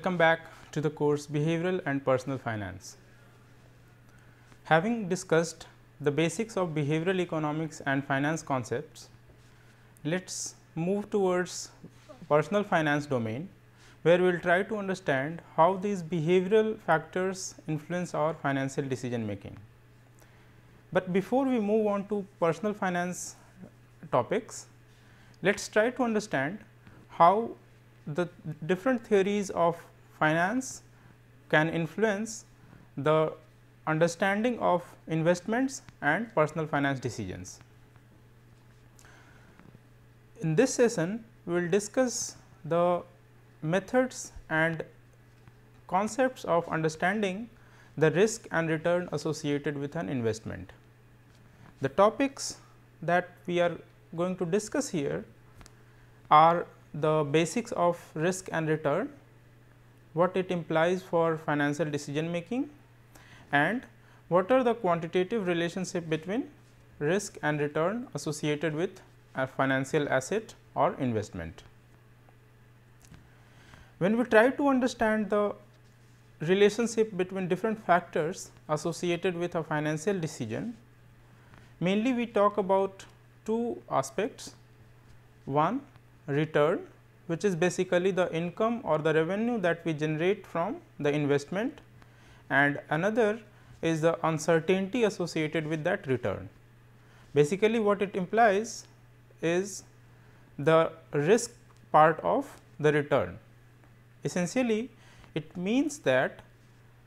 Welcome back to the course Behavioral and Personal Finance. Having discussed the basics of behavioral economics and finance concepts, let us move towards personal finance domain, where we will try to understand how these behavioral factors influence our financial decision making. But before we move on to personal finance topics, let us try to understand how the different theories of finance can influence the understanding of investments and personal finance decisions. In this session, we will discuss the methods and concepts of understanding the risk and return associated with an investment. The topics that we are going to discuss here are the basics of risk and return, what it implies for financial decision making, and what are the quantitative relationship between risk and return associated with a financial asset or investment. When we try to understand the relationship between different factors associated with a financial decision, mainly we talk about two aspects. One, return, which is basically the income or the revenue that we generate from the investment, and another is the uncertainty associated with that return. Basically what it implies is the risk part of the return. Essentially it means that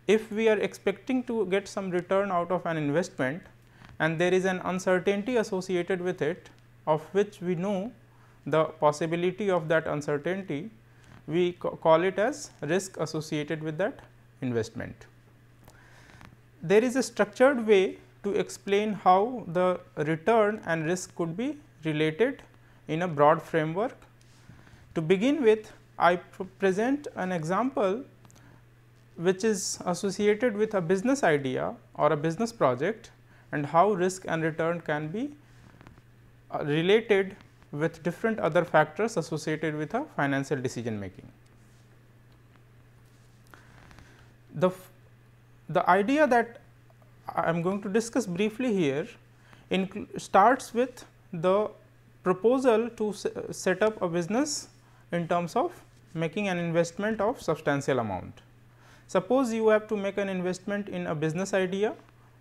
if we are expecting to get some return out of an investment and there is an uncertainty associated with it, of which we know the possibility of that uncertainty, we call it as risk associated with that investment. There is a structured way to explain how the return and risk could be related in a broad framework. To begin with, I present an example which is associated with a business idea or a business project, and how risk and return can be related with different other factors associated with a financial decision making. The idea that I am going to discuss briefly here starts with the proposal to set up a business in terms of making an investment of substantial amount. Suppose you have to make an investment in a business idea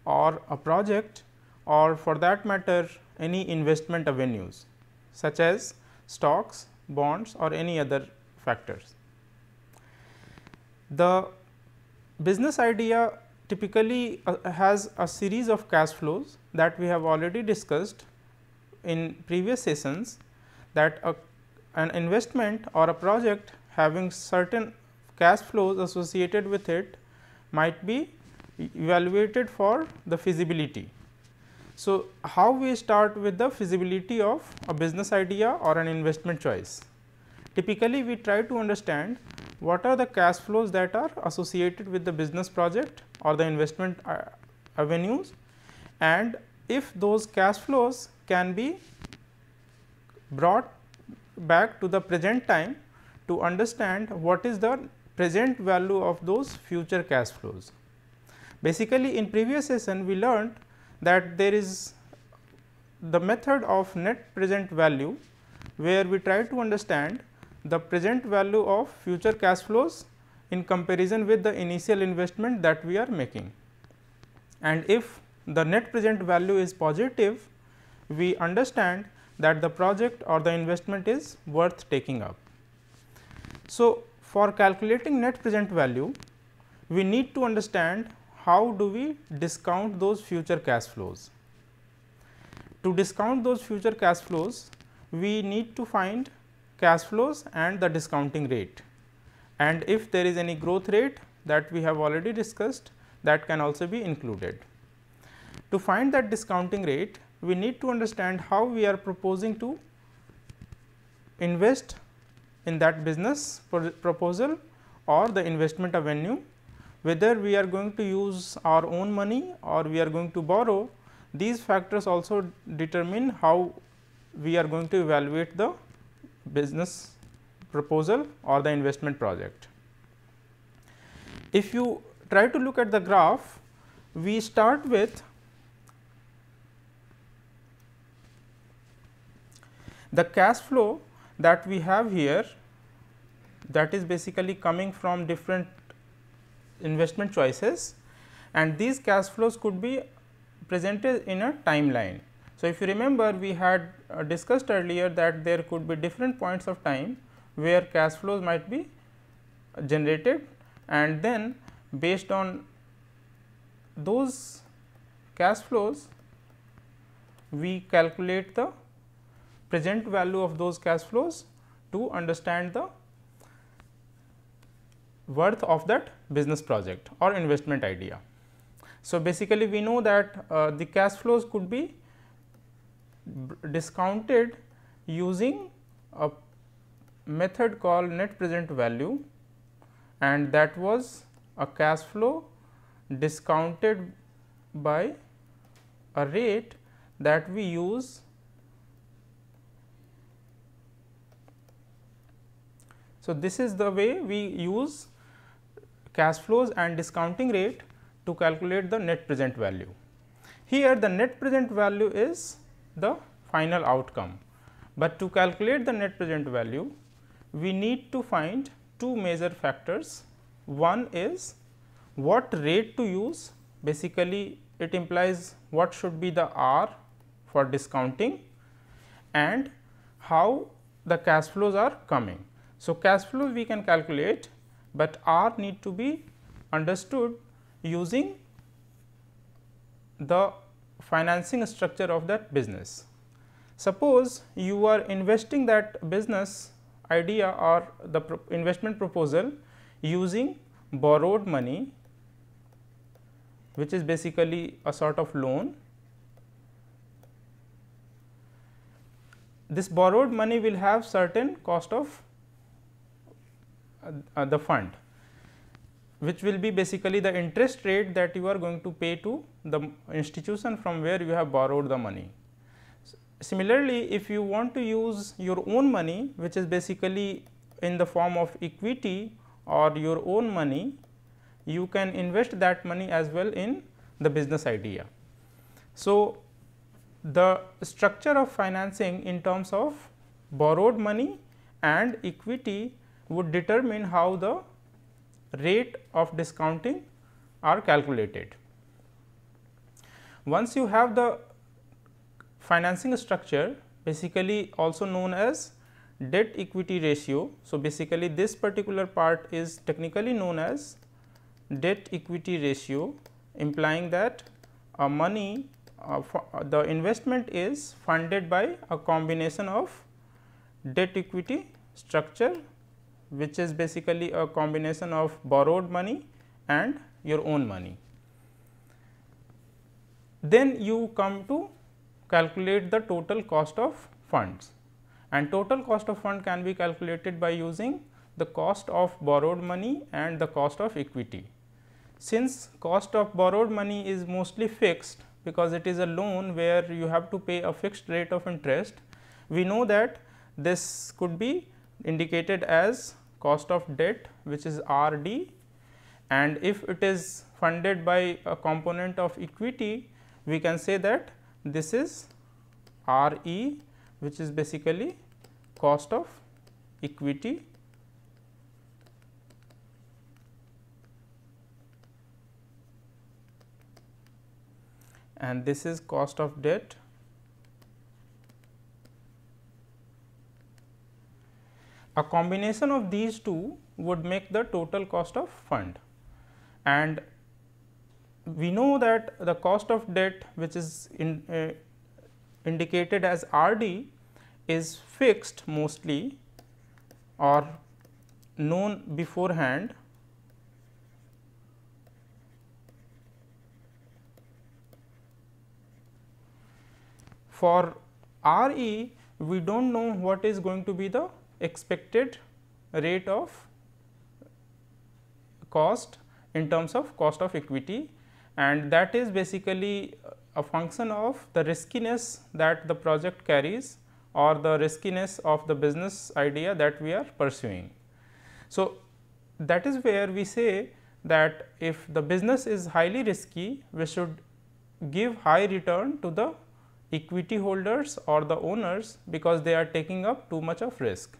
or a project, or for that matter any investment avenues such as stocks, bonds or any other factors. The business idea typically has a series of cash flows that we have already discussed in previous sessions, that an investment or a project having certain cash flows associated with it might be evaluated for the feasibility. So, how we start with the feasibility of a business idea or an investment choice? Typically, we try to understand what are the cash flows that are associated with the business project or the investment avenues, and if those cash flows can be brought back to the present time to understand what is the present value of those future cash flows. Basically, in previous session we learned that there is the method of net present value, where we try to understand the present value of future cash flows in comparison with the initial investment that we are making. And if the net present value is positive, we understand that the project or the investment is worth taking up. So, for calculating net present value, we need to understand how do we discount those future cash flows. To discount those future cash flows, we need to find cash flows and the discounting rate, and if there is any growth rate that we have already discussed, that can also be included. To find that discounting rate, we need to understand how we are proposing to invest in that business proposal or the investment avenue, whether we are going to use our own money or we are going to borrow. These factors also determine how we are going to evaluate the business proposal or the investment project. if you try to look at the graph, we start with the cash flow that we have here, that is basically coming from different investment choices, and these cash flows could be presented in a timeline. So, if you remember, we had discussed earlier that there could be different points of time where cash flows might be generated, and then based on those cash flows we calculate the present value of those cash flows to understand the worth of that business project or investment idea. So, basically we know that the cash flows could be discounted using a method called net present value, and that was a cash flow discounted by a rate that we use So, this is the way we use cash flows and discounting rate to calculate the net present value. Here the net present value is the final outcome, but to calculate the net present value we need to find two major factors. One is what rate to use, basically it implies what should be the R for discounting, and how the cash flows are coming. So, cash flows we can calculate, but R need to be understood using the financing structure of that business. Suppose you are investing that business idea or the investment proposal using borrowed money, which is basically a sort of loan. This borrowed money will have certain cost of the fund, which will be basically the interest rate that you are going to pay to the institution from where you have borrowed the money. Similarly, if you want to use your own money, which is basically in the form of equity or your own money, you can invest that money as well in the business idea. So, the structure of financing in terms of borrowed money and equity would determine how the rate of discounting are calculated. Once you have the financing structure, basically also known as debt equity ratio. So, basically this particular part is technically known as debt equity ratio, implying that money the investment is funded by a combination of debt equity structure, which is basically a combination of borrowed money and your own money. Then you come to calculate the total cost of funds, and total cost of fund can be calculated by using the cost of borrowed money and the cost of equity. Since cost of borrowed money is mostly fixed, because it is a loan where you have to pay a fixed rate of interest, we know that this could be indicated as cost of debt, which is R D, and if it is funded by a component of equity, we can say that this is R E, which is basically cost of equity, and this is cost of debt. A combination of these two would make the total cost of fund, and we know that the cost of debt, which is indicated as R D, is fixed mostly or known beforehand. For R E, we do not know what is going to be the expected rate of cost in terms of cost of equity, and that is basically a function of the riskiness that the project carries or the riskiness of the business idea that we are pursuing. So, that is where we say that if the business is highly risky, we should give high return to the equity holders or the owners, because they are taking up too much of risk,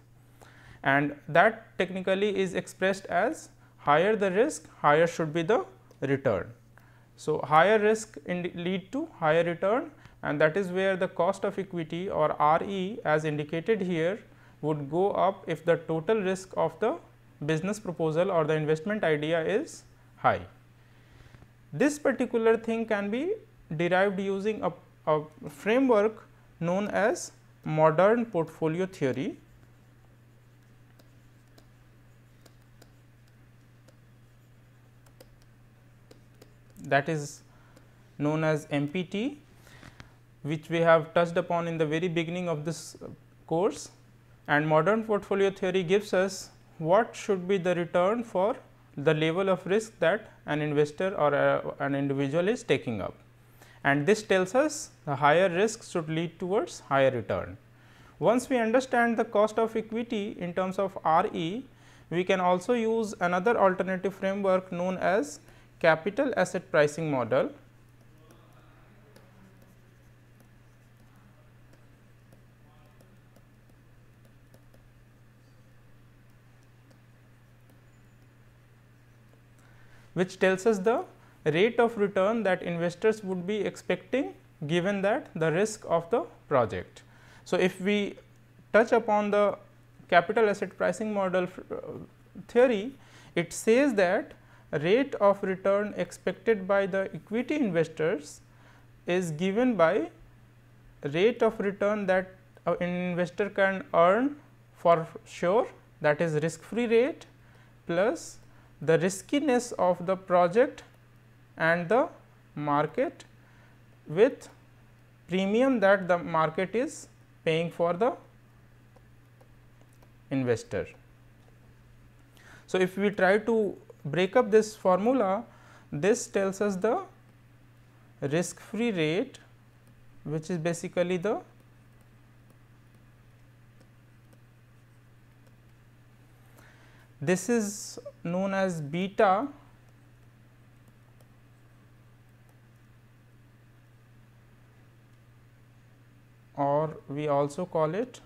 and that technically is expressed as higher the risk, higher should be the return. So, higher risk lead to higher return, and that is where the cost of equity or RE as indicated here would go up if the total risk of the business proposal or the investment idea is high. This particular thing can be derived using a framework known as modern portfolio theory. That is known as MPT, which we have touched upon in the very beginning of this course, and modern portfolio theory gives us what should be the return for the level of risk that an investor or an individual is taking up, and this tells us the higher risk should lead towards higher return. Once we understand the cost of equity in terms of RE, we can also use another alternative framework known as capital asset pricing model. Which tells us the rate of return that investors would be expecting given that the risk of the project. So, if we touch upon the capital asset pricing model theory, it says that rate of return expected by the equity investors is given by rate of return that an investor can earn for sure, that is risk free rate, plus the riskiness of the project and the market with premium that the market is paying for the investor. So, if we try to break up this formula, this tells us the risk free rate, which is basically the this is known as beta, or we also call it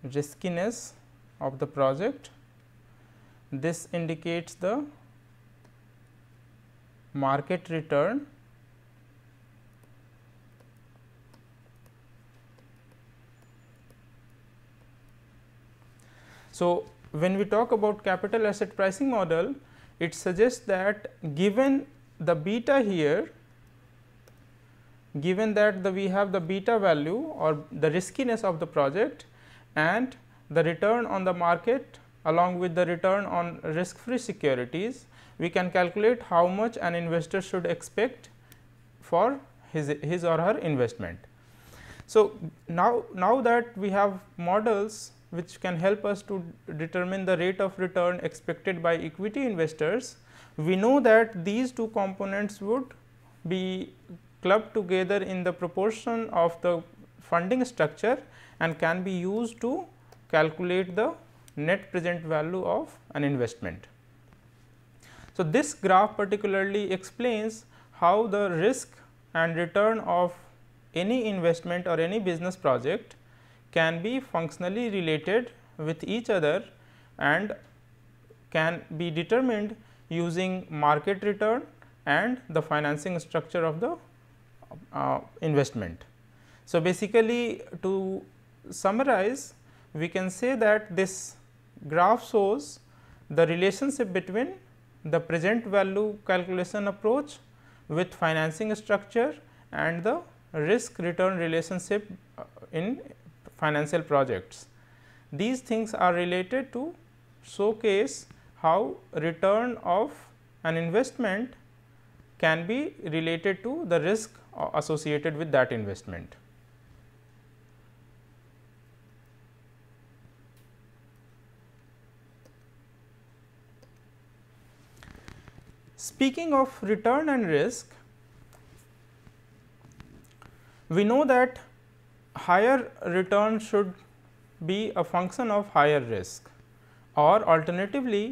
riskiness of the project. This indicates the market return, so when we talk about capital asset pricing model, it suggests that given the beta here, given that we have the beta value or the riskiness of the project and the return on the market along with the return on risk free securities, we can calculate how much an investor should expect for his or her investment. So, now that we have models which can help us to determine the rate of return expected by equity investors, we know that these two components would be clubbed together in the proportion of the funding structure and can be used to calculate the net present value of an investment. So, this graph particularly explains how the risk and return of any investment or any business project can be functionally related with each other and can be determined using market return and the financing structure of the investment. So, basically to summarize, we can say that this graph shows the relationship between the present value calculation approach with financing structure and the risk return relationship in financial projects. These things are related to showcase how return of an investment can be related to the risk associated with that investment. Speaking of return and risk, we know that higher return should be a function of higher risk, or alternatively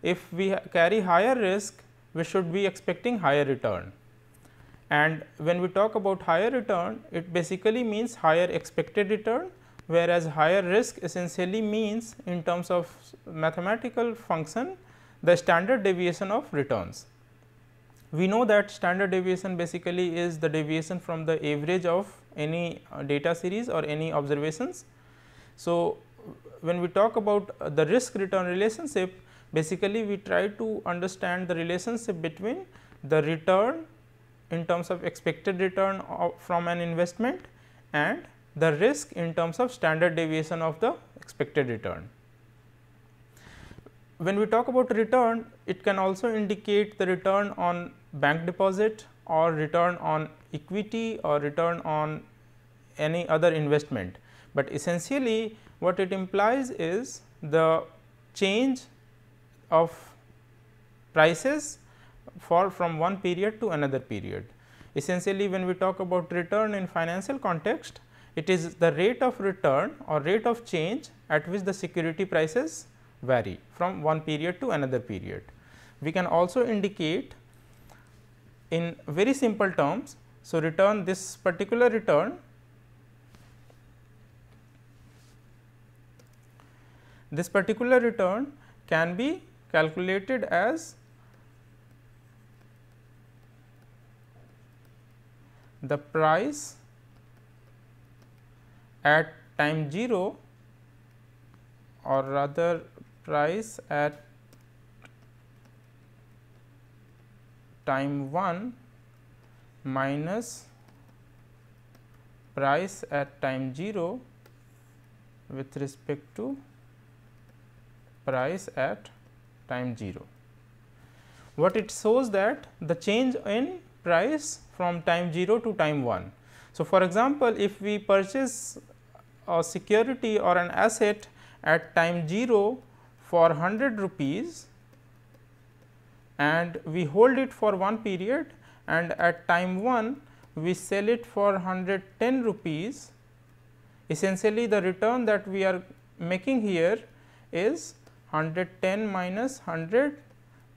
if we carry higher risk, we should be expecting higher return. And when we talk about higher return, it basically means higher expected return, whereas higher risk essentially means in terms of mathematical function the standard deviation of returns. We know that standard deviation basically is the deviation from the average of any data series or any observations. So, when we talk about the risk return relationship, basically we try to understand the relationship between the return in terms of expected return from an investment and the risk in terms of standard deviation of the expected return. When we talk about return, it can also indicate the return on bank deposit or return on equity or return on any other investment, but essentially what it implies is the change of prices for from one period to another period. Essentially, when we talk about return in financial context, it is the rate of return or rate of change at which the security prices vary from one period to another period. We can also indicate in very simple terms. So, return this particular return, can be calculated as the price at time 0, or rather price at time 1 minus price at time 0 with respect to price at time 0. What it shows that the change in price from time 0 to time 1. So, for example, if we purchase a security or an asset at time 0 for 100 rupees and we hold it for one period, and at time 1 we sell it for 110 rupees, essentially the return that we are making here is 110 minus 100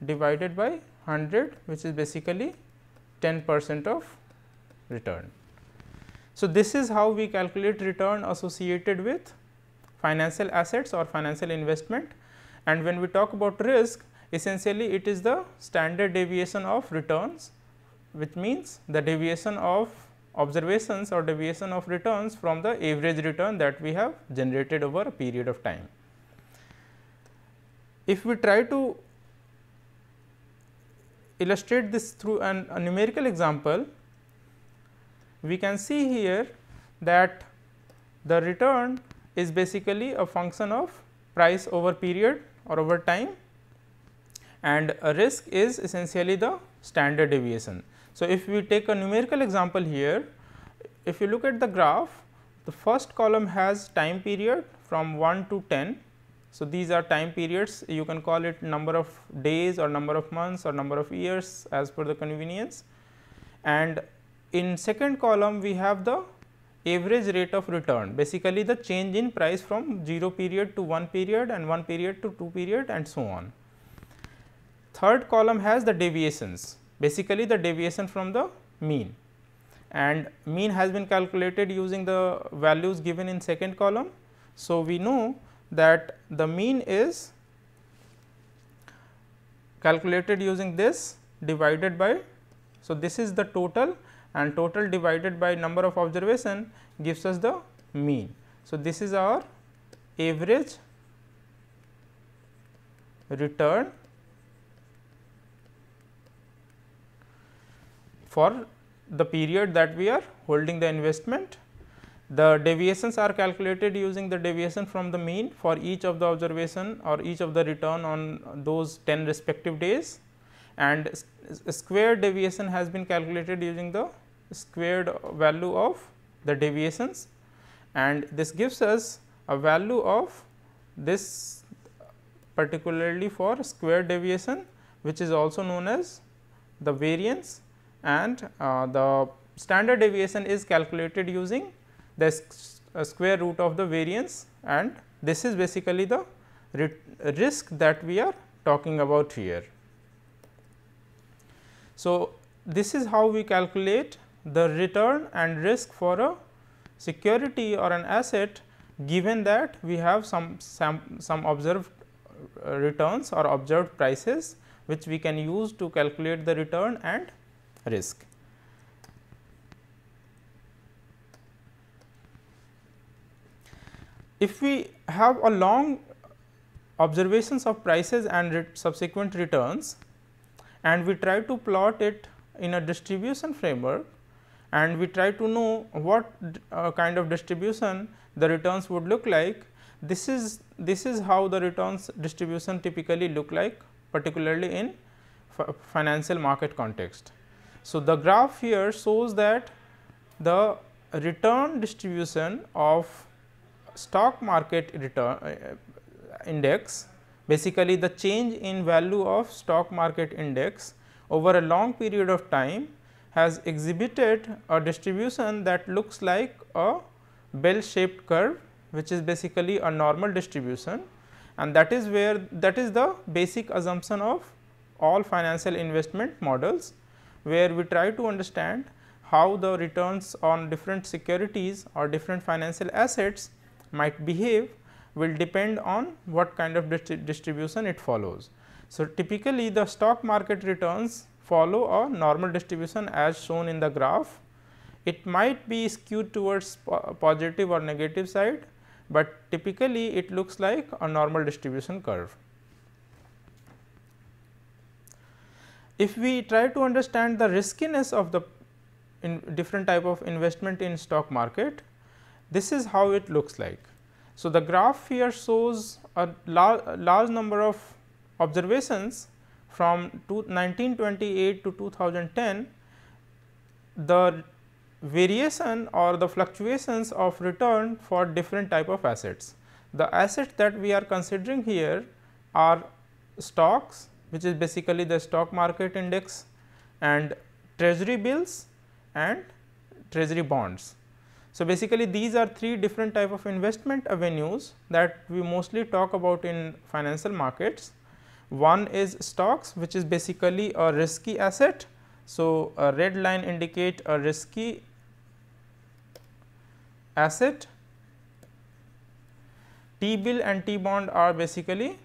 divided by 100, which is basically 10% of return. So, this is how we calculate return associated with financial assets or financial investment. And when we talk about risk, essentially it is the standard deviation of returns, which means the deviation of observations or deviation of returns from the average return that we have generated over a period of time. If we try to illustrate this through a numerical example, we can see here that the return is basically a function of price over period or over time, and a risk is essentially the standard deviation. So, if we take a numerical example here, if you look at the graph, the first column has time period from 1 to 10. So, these are time periods, you can call it number of days or number of months or number of years as per the convenience. And in second column we have the average rate of return, basically the change in price from 0 period to 1 period and 1 period to 2 period and so on. Third column has the deviations, basically the deviation from the mean, and mean has been calculated using the values given in second column. So, we know that the mean is calculated using this divided by, so this is the total, and total divided by number of observation gives us the mean. So, this is our average return for the period that we are holding the investment. The deviations are calculated using the deviation from the mean for each of the observation or each of the return on those 10 respective days, and squared deviation has been calculated using the squared value of the deviations, and this gives us a value of this particularly for squared deviation, which is also known as the variance, and the standard deviation is calculated using the square root of the variance, and this is basically the risk that we are talking about here. So, this is how we calculate the return and risk for a security or an asset, given that we have some observed returns or observed prices, which we can use to calculate the return and risk. If we have a long observations of prices and subsequent returns, and we try to plot it in a distribution framework, and we try to know what kind of distribution the returns would look like, this is how the returns distribution typically look like, particularly in financial market context. So, the graph here shows that the return distribution of stock market return index, basically the change in value of stock market index over a long period of time, has exhibited a distribution that looks like a bell shaped curve, which is basically a normal distribution, and that is the basic assumption of all financial investment models, where we try to understand how the returns on different securities or different financial assets might behave will depend on what kind of distribution it follows. So, typically the stock market returns follow a normal distribution as shown in the graph. It might be skewed towards positive or negative side, but typically it looks like a normal distribution curve. If we try to understand the riskiness of the different type of investment in stock market, this is how it looks like. So, the graph here shows a large number of observations from 1928 to 2010, the variation or the fluctuations of return for different type of assets. The assets that we are considering here are stocks, which is basically the stock market index, and treasury bills and treasury bonds. So, basically these are three different type of investment avenues that we mostly talk about in financial markets. One is stocks, which is basically a risky asset. So, a red line indicate a risky asset. T bill and T bond are basically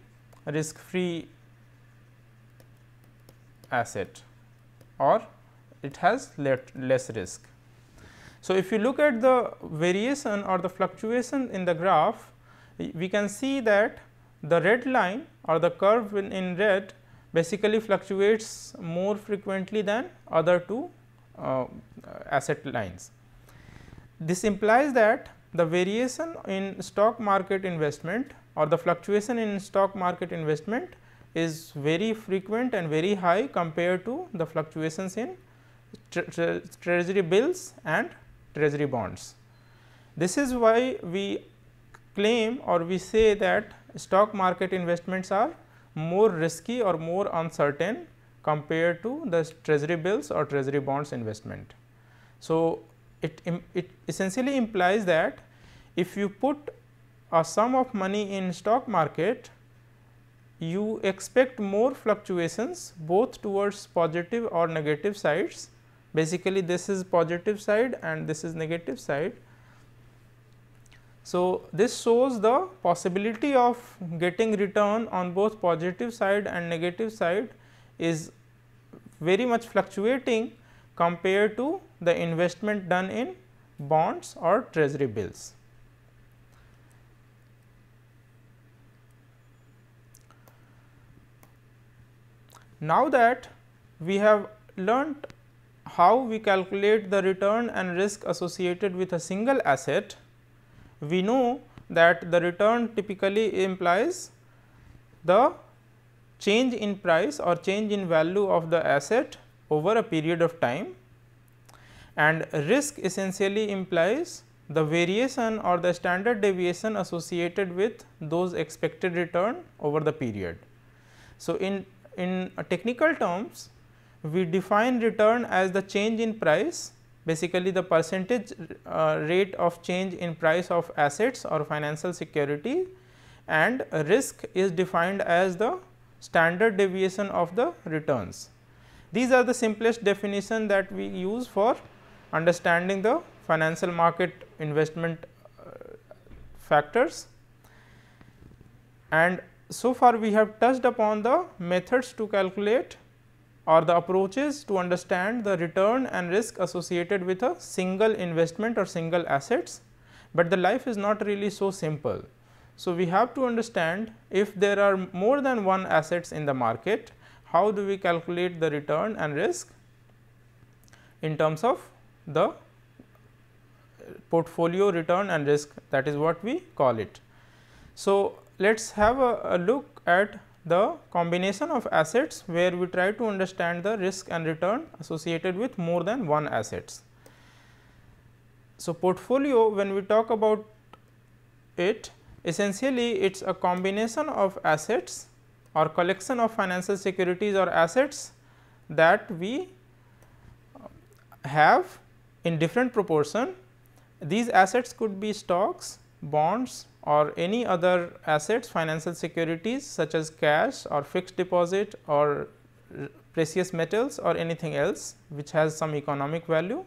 risk free asset, or it has less risk. So, if you look at the variation or the fluctuation in the graph, we can see that the red line or the curve in red basically fluctuates more frequently than other two asset lines. This implies that the variation in stock market investment or the fluctuation in stock market investment is very frequent and very high compared to the fluctuations in treasury bills and treasury bonds. This is why we claim or we say that stock market investments are more risky or more uncertain compared to the treasury bills or treasury bonds investment. So, it essentially implies that if you put a sum of money in stock market, you expect more fluctuations both towards positive or negative sides. Basically, this is positive side and this is negative side. So, this shows the possibility of getting return on both positive side and negative side is very much fluctuating compared to the investment done in bonds or treasury bills. Now that we have learnt how we calculate the return and risk associated with a single asset, we know that the return typically implies the change in price or change in value of the asset over a period of time, and risk essentially implies the variation or the standard deviation associated with those expected return over the period. So, in technical terms, we define return as the change in price, basically the percentage rate of change in price of assets or financial security, and risk is defined as the standard deviation of the returns. These are the simplest definition that we use for understanding the financial market investment factors. And so far we have touched upon the methods to calculate or the approaches to understand the return and risk associated with a single investment or single assets, but the life is not really so simple. So, we have to understand if there are more than one assets in the market, how do we calculate the return and risk in terms of the portfolio return and risk, that is what we call it. So, let us have a look at the combination of assets where we try to understand the risk and return associated with more than one assets. So, portfolio, when we talk about it, essentially it is a combination of assets or collection of financial securities or assets that we have in different proportion. These assets could be stocks, bonds or any other assets, financial securities such as cash or fixed deposit or precious metals or anything else which has some economic value.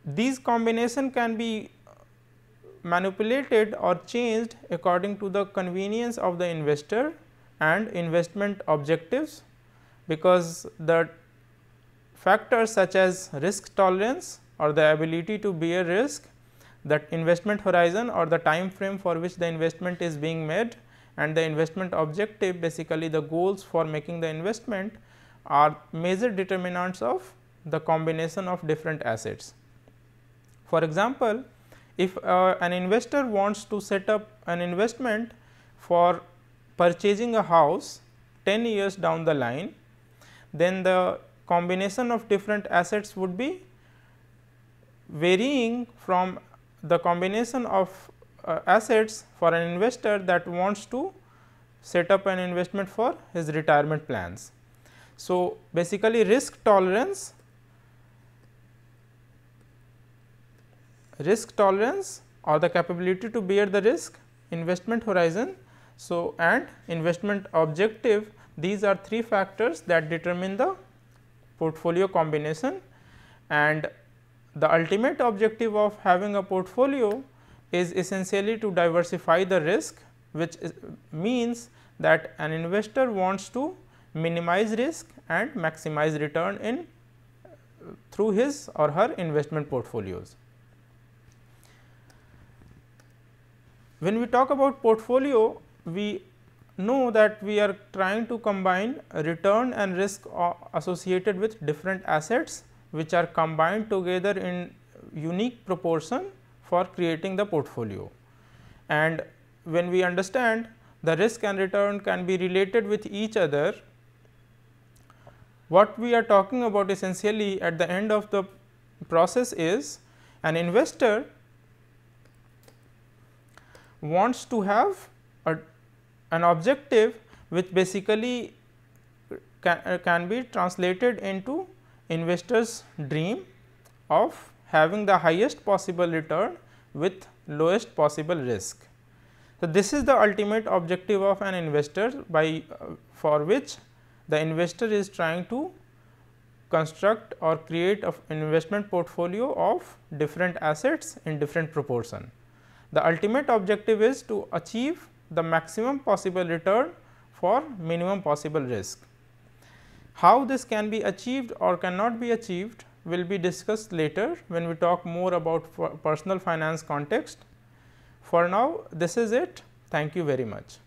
These combination can be manipulated or changed according to the convenience of the investor and investment objectives, because the factors such as risk tolerance or the ability to bear risk, that investment horizon or the time frame for which the investment is being made, and the investment objective, basically the goals for making the investment, are major determinants of the combination of different assets. For example, if an investor wants to set up an investment for purchasing a house 10 years down the line, then the combination of different assets would be varying from the combination of assets for an investor that wants to set up an investment for his retirement plans. So, basically risk tolerance or the capability to bear the risk, investment horizon, so and investment objective, these are three factors that determine the portfolio combination. And the ultimate objective of having a portfolio is essentially to diversify the risk, which means that an investor wants to minimize risk and maximize return in through his or her investment portfolios. When we talk about portfolio, we know that we are trying to combine return and risk associated with different assets, which are combined together in unique proportion for creating the portfolio. And when we understand the risk and return can be related with each other, what we are talking about essentially at the end of the process is an investor wants to have an objective which basically can be translated into investor's dream of having the highest possible return with lowest possible risk. So, this is the ultimate objective of an investor for which the investor is trying to construct or create an investment portfolio of different assets in different proportion. The ultimate objective is to achieve the maximum possible return for minimum possible risk. How this can be achieved or cannot be achieved will be discussed later when we talk more about personal finance context. For now, this is it. Thank you very much.